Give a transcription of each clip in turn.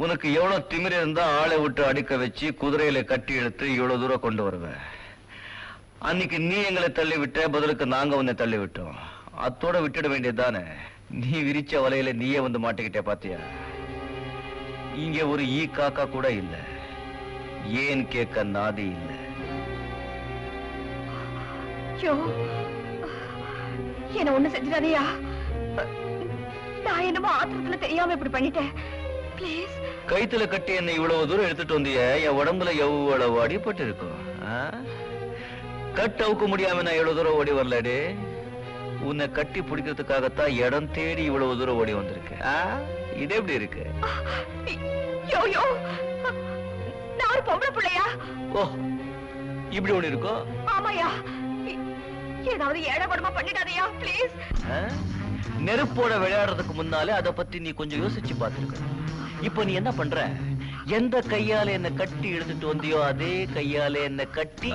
உனக்கு எவ்வளவு திமிரு இருந்தா ஆளை விட்டு அடிக்க வச்சு குதிரையில கட்டி எடுத்து இவ்வளவு தூரம் கொண்டு வருவேன். அன்னைக்கு நீ எங்களை தள்ளி விட்ட, பதிலுக்கு நாங்க உன்னை தள்ளி விட்டோம். அத்தோட விட்டுட வேண்டியதுதானே. நீ விரிச்ச வலையில நீயே வந்து மாட்டிக்கிட்டே பாத்தியா? இங்க ஒரு ஈ காக்கா கூட இல்ல. ஏன் கேட்க நாதி இல்ல. என்ன ஒண்ணு செஞ்சிடாதயா. நான் என்னமோ ஆத்திரத்துல தெரியாம இப்படி பண்ணிட்டேன். கைத்துல கட்டி என்ன இவ்வளவு தூரம் எடுத்துட்டு வந்திய, என் உடம்புல எவ்வளவு அடிபட்டு இருக்கும். கட் அவுக்க முடியாம நான் எவ்வளவு தூரம் ஓடி வரலடே. உன்னை கட்டி பிடிக்கிறதுக்காகத்தான் இடம் தேடி இவ்வளவு தூரம் ஓடி வந்திருக்கேன். இது எப்படி இருக்கு? நான் ஒரு பொம்பளை பிள்ளையா? ஓ, இப்படி ஒண்ணு இருக்கோ? ஆமாயா. ஏதாவது ஏழபடமா பண்ணிடாதயா ப்ளீஸ். நெருப்போட விளையாடுறதுக்கு முன்னாலே அதை பத்தி நீ கொஞ்சம் யோசிச்சு பார்த்திருக்க. இப்ப நீ என்ன பண்ற? எந்த கையால என்ன கட்டி எடுத்துட்டு வந்தியோ அதே கையால என்ன கட்டி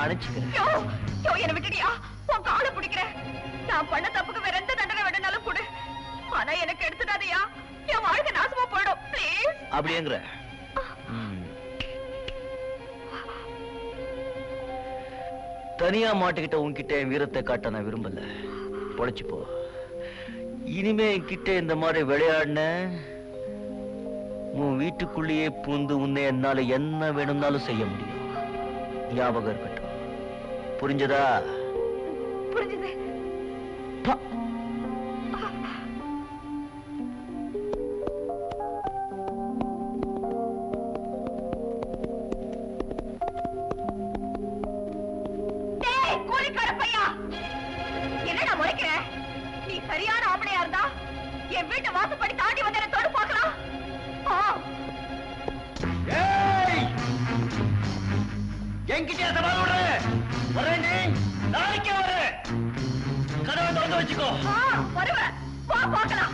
அணைச்சுக்கிறேன். என்ன விட்டுடியா? உன் காலை பிடிக்கிறேன். நான் பண்ண தப்புக்கு வேற எந்த தண்டனை வேணும்னாலும் கொடு. ஆனா எனக்கு எடுத்துடாதயா. என் வாழ்க்கை நாசமா போயிடும் ப்ளீஸ். அப்படிங்கிற தனியா மாட்டிக்கிட்ட உன்கிட்ட என் வீரத்தை காட்ட நான் விரும்பல. பொழைச்சு போ. இனிமே என்கிட்ட இந்த மாதிரி விளையாடின உன் வீட்டுக்குள்ளேயே பூந்து உன்னை என்னால என்ன வேணும்னாலும் செய்ய முடியும். ஞாபகம் இருக்கட்டும். புரிஞ்சதா? புரிஞ்சது. என்னடா முறைக்கிற? நீ சரியான ஆம்பளையா இருந்தா என் வீட்டு வாசப்படி தாண்டி வந்து என்ன தொடு பார்க்கலாம். என்கிட்ட சவால் விடுற வரேன். நாளைக்கே வரேன். கதவை திறந்து வச்சுக்கோ. வருவேன். வா பார்க்கலாம்.